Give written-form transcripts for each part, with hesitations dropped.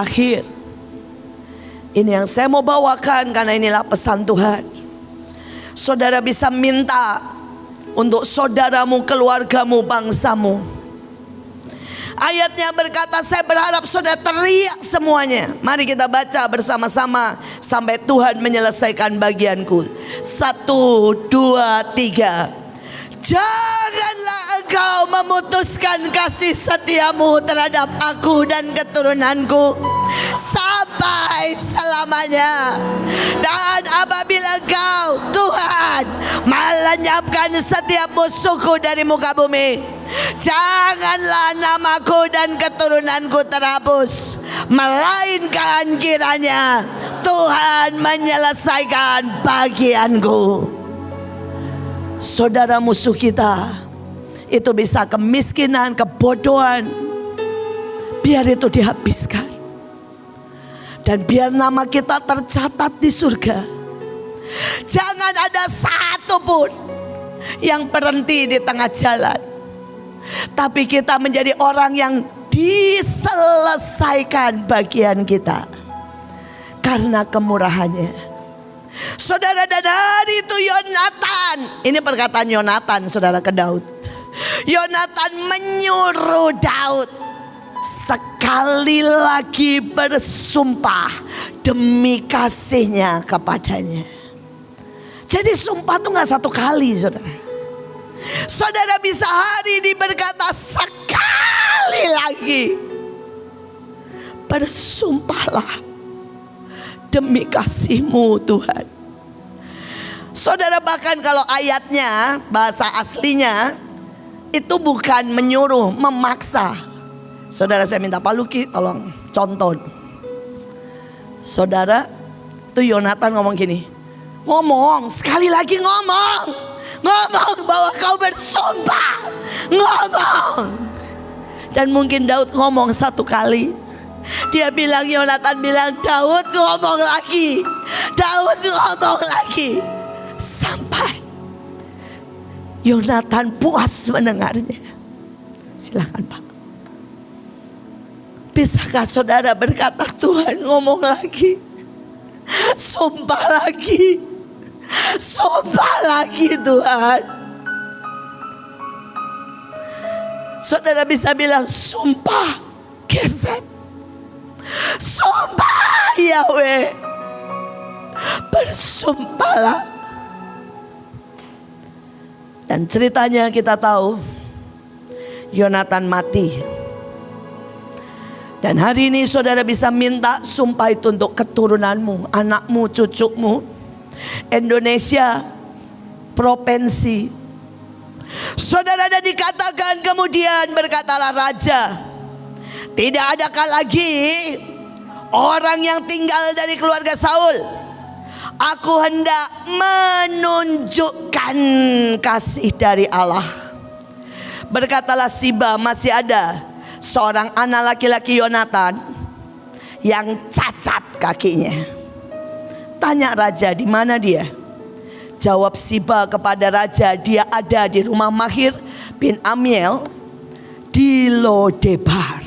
akhir. Ini yang saya mau bawakan karena inilah pesan Tuhan. Saudara bisa minta untuk saudaramu, keluargamu, bangsamu. Ayatnya berkata, saya berharap saudara teriak semuanya. Mari kita baca bersama-sama sampai Tuhan menyelesaikan bagianku. 1, 2, 3. Janganlah engkau memutuskan kasih setiamu terhadap aku dan keturunanku sampai selamanya. Dan apabila engkau, Tuhan, melenyapkan setiap musuhku dari muka bumi, janganlah namaku dan keturunanku terhapus, melainkan kiranya Tuhan menyelesaikan bagianku. Saudara, musuh kita itu bisa kemiskinan, kebodohan, biar itu dihabiskan. Dan biar nama kita tercatat di surga. Jangan ada satu pun yang berhenti di tengah jalan, tapi kita menjadi orang yang diselesaikan bagian kita karena kemurahannya. Saudara, dan hari itu Yonatan, ini perkataan Yonatan saudara ke Daud. Yonatan menyuruh Daud sekali lagi bersumpah demi kasihnya kepadanya. Jadi sumpah itu gak satu kali saudara. Saudara bisa hari ini berkata sekali lagi, bersumpahlah demi kasih-Mu Tuhan. Saudara, bahkan kalau ayatnya, bahasa aslinya itu bukan menyuruh, memaksa. Saudara, saya minta Pak Luki tolong contoh. Saudara, itu Yonatan ngomong gini, ngomong sekali lagi, ngomong bahwa kau bersumpah, ngomong. Dan mungkin Daud ngomong satu kali. Dia bilang, Yonatan bilang, Daud ngomong lagi, Daud ngomong lagi, sampai Yonatan puas mendengarnya. Silakan Pak. Bisakah saudara berkata, Tuhan ngomong lagi, sumpah lagi, sumpah lagi Tuhan. Saudara bisa bilang, sumpah Geset, sumpah Yahweh, bersumpahlah. Dan ceritanya kita tahu, Yonatan mati. Dan hari ini saudara bisa minta sumpah itu untuk keturunanmu, anakmu, cucumu, Indonesia, provinsi. Saudara, dan dikatakan kemudian berkatalah raja, tidak adakah lagi orang yang tinggal dari keluarga Saul? Aku hendak menunjukkan kasih dari Allah. Berkatalah Siba, masih ada seorang anak laki-laki Yonatan yang cacat kakinya. Tanya raja, di mana dia? Jawab Siba kepada raja, dia ada di rumah Mahir bin Amiel di Lodebar.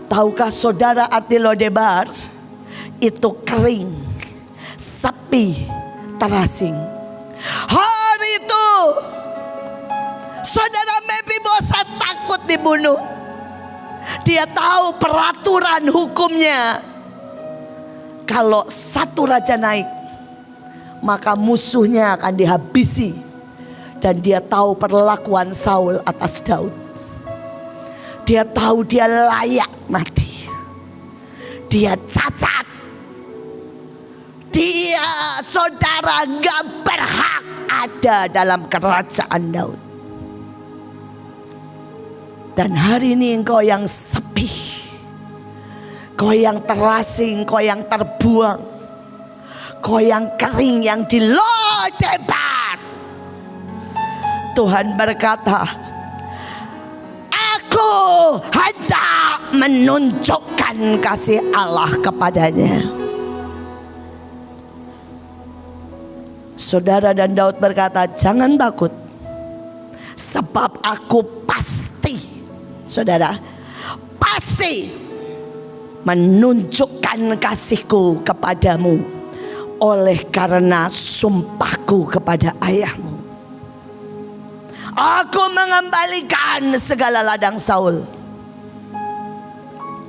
Tahukah saudara arti Lodebar? Itu kering, sepi, terasing. Hari itu saudara Mephiboset takut dibunuh. Dia tahu peraturan hukumnya. Kalau satu raja naik, maka musuhnya akan dihabisi. Dan dia tahu perlakuan Saul atas Daud. Dia tahu dia layak mati. Dia cacat. Dia, saudara, gak berhak ada dalam kerajaan Daud. Dan hari ini engkau yang sepi, kau yang terasing, kau yang terbuang, kau yang kering, yang di Lodebar. Tuhan berkata, aku hendak menunjukkan kasih Allah kepadanya. Saudara, dan Daud berkata, jangan takut, sebab aku pasti, saudara, pasti menunjukkan kasihku kepadamu oleh karena sumpahku kepada ayahmu. Aku mengembalikan segala ladang Saul,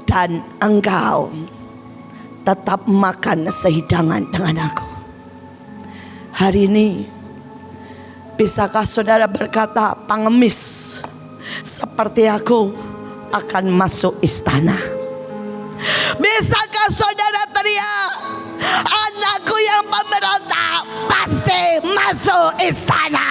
dan engkau tetap makan sehidangan dengan aku. Hari ini, bisakah saudara berkata, pengemis seperti aku akan masuk istana? Bisakah saudara teriak, anakku yang pemberontak pasti masuk istana?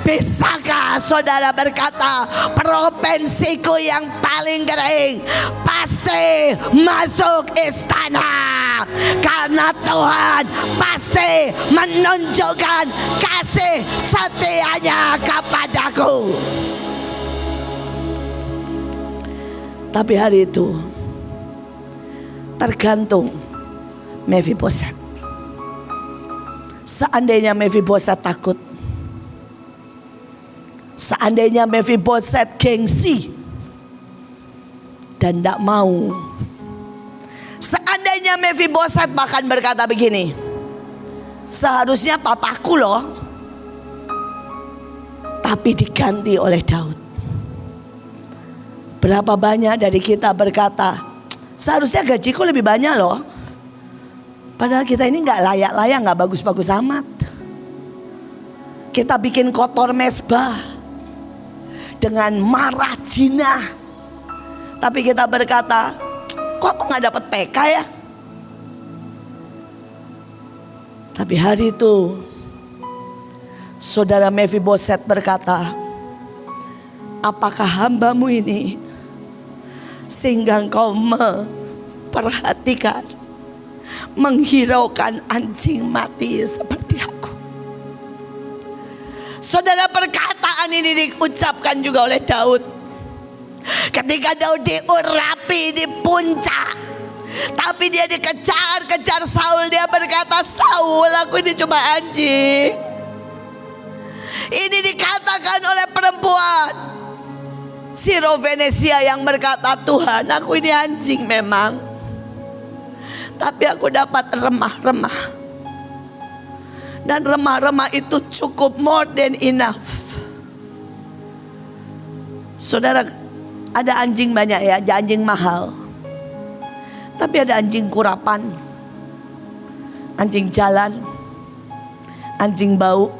Bisakah saudara berkata, provinsiku yang paling kering pasti masuk istana? Karena Tuhan pasti menunjukkan kasih setianya kepadaku. Tapi hari itu tergantung Mephiboset. Seandainya Mephiboset takut, seandainya Mephiboset gengsi dan tidak mau, seandainya Mephiboset bahkan berkata begini, seharusnya papaku loh, tapi diganti oleh Daud. Berapa banyak dari kita berkata, seharusnya gajiku lebih banyak loh, padahal kita ini gak layak-layak, gak bagus-bagus amat. Kita bikin kotor mesbah dengan marah jinah, tapi kita berkata, kok aku gak dapat PK ya? Tapi hari itu saudara Mephiboset berkata, apakah hambamu ini sehingga engkau memperhatikan, menghiraukan anjing mati seperti aku? Saudara, perkataan ini diucapkan juga oleh Daud ketika Daud diurapi di puncak, tapi dia dikejar-kejar Saul. Dia berkata, Saul, aku ini cuma anjing. Ini dikatakan oleh perempuan Siro Venesia yang berkata, Tuhan, aku ini anjing memang, tapi aku dapat remah-remah, dan remah-remah itu cukup, more than enough. Saudara, ada anjing banyak ya, ada anjing mahal, tapi ada anjing kurapan, anjing jalan, anjing bau,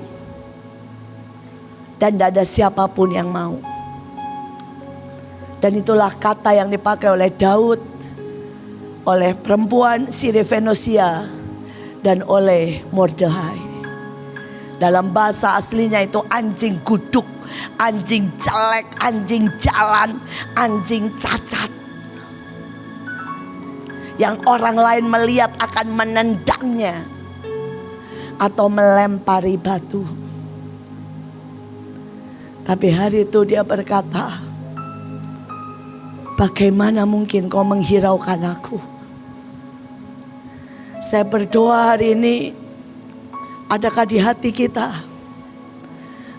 dan tidak ada siapapun yang mau. Dan itulah kata yang dipakai oleh Daud, oleh perempuan Siro Venesia, dan oleh Mordekai. Dalam bahasa aslinya itu anjing guduk, anjing jelek, anjing jalan, anjing cacat, yang orang lain melihat akan menendangnya atau melempari batu. Tapi hari itu dia berkata, bagaimana mungkin kau menghiraukan aku? Saya berdoa hari ini, adakah di hati kita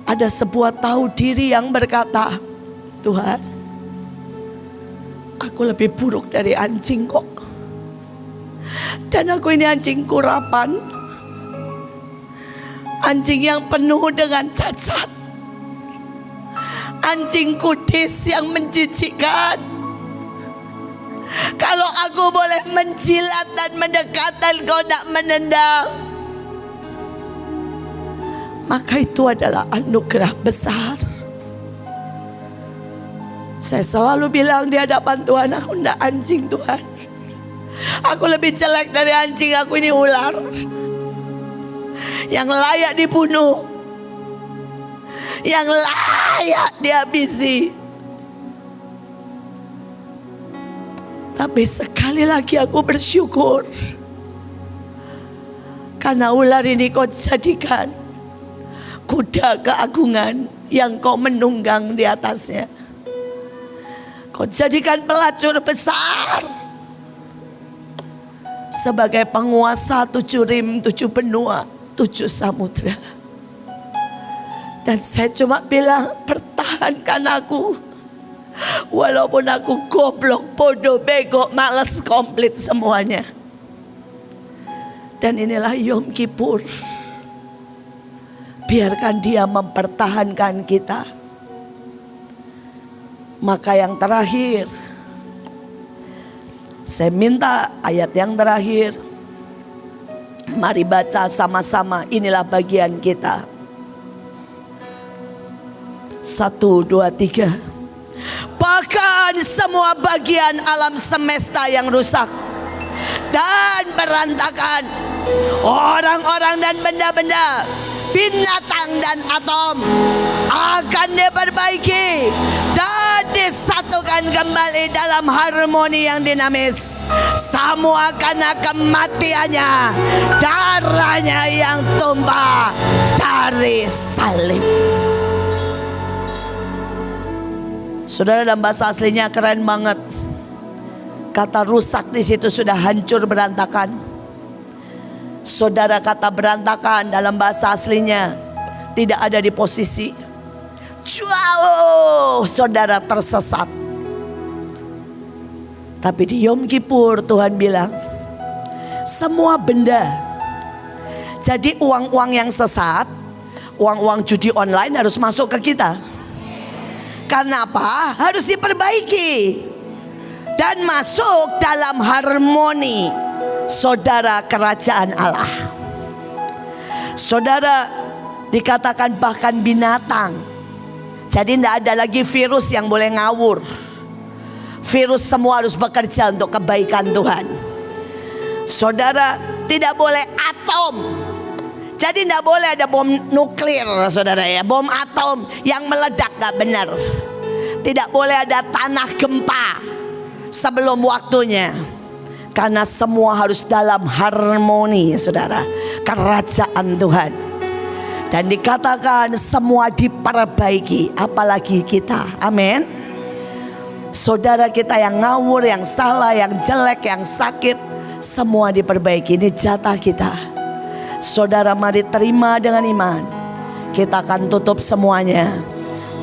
ada sebuah tahu diri yang berkata, Tuhan, aku lebih buruk dari anjing kok, dan aku ini anjing kurapan, anjing yang penuh dengan cacat, anjing kudis yang menjijikkan. Kalau aku boleh menjilat dan mendekat dan kau tak menendang, maka itu adalah anugerah besar. Saya selalu bilang di hadapan Tuhan, aku tidak anjing Tuhan, aku lebih jelek dari anjing. Aku ini ular yang layak dibunuh, yang layak dihabisi. Tapi sekali lagi aku bersyukur, karena ular ini kau jadikan kuda keagungan yang kau menunggang di atasnya. Kau jadikan pelacur besar sebagai penguasa 7 rim, 7 benua, 7 samudra. Dan saya cuma bilang, pertahankan aku Walaupun aku goblok, bodoh, bego, malas, komplit semuanya. Dan inilah Yom Kippur. Biarkan Dia mempertahankan kita. Maka yang terakhir, saya minta ayat yang terakhir. Mari baca sama-sama, inilah bagian kita. 1, 2, 3. Bahkan semua bagian alam semesta yang rusak dan berantakan, orang-orang dan benda-benda, binatang dan atom akan diperbaiki dan disatukan kembali dalam harmoni yang dinamis. Semua karena kematiannya, darahnya yang tumpah dari salib. Saudara, dalam bahasa aslinya keren banget. Kata rusak di situ sudah hancur, berantakan. Saudara, kata berantakan dalam bahasa aslinya tidak ada di posisi jauh saudara tersesat. Tapi di Yom Kippur Tuhan bilang semua benda. Jadi uang-uang yang sesat, uang-uang judi online harus masuk ke kita. Karena apa? Harus diperbaiki dan masuk dalam harmoni saudara kerajaan Allah. Saudara, dikatakan bahkan binatang. Jadi tidak ada lagi virus yang boleh ngawur. Virus semua harus bekerja untuk kebaikan Tuhan. Saudara, tidak boleh atom. Jadi tidak boleh ada bom nuklir, saudara ya. Bom atom yang meledak, gak benar. Tidak boleh ada tanah gempa sebelum waktunya. Karena semua harus dalam harmoni, saudara, kerajaan Tuhan. Dan dikatakan semua diperbaiki, apalagi kita. Amin. Saudara, kita yang ngawur, yang salah, yang jelek, yang sakit, semua diperbaiki. Ini jatah kita. Saudara, mari terima dengan iman. Kita akan tutup semuanya.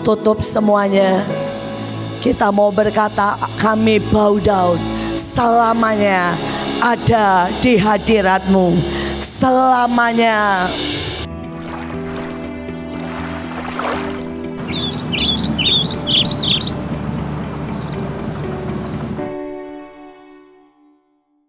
Tutup semuanya. Kita mau berkata, kami bow down, selamanya ada di hadirat-Mu. Selamanya.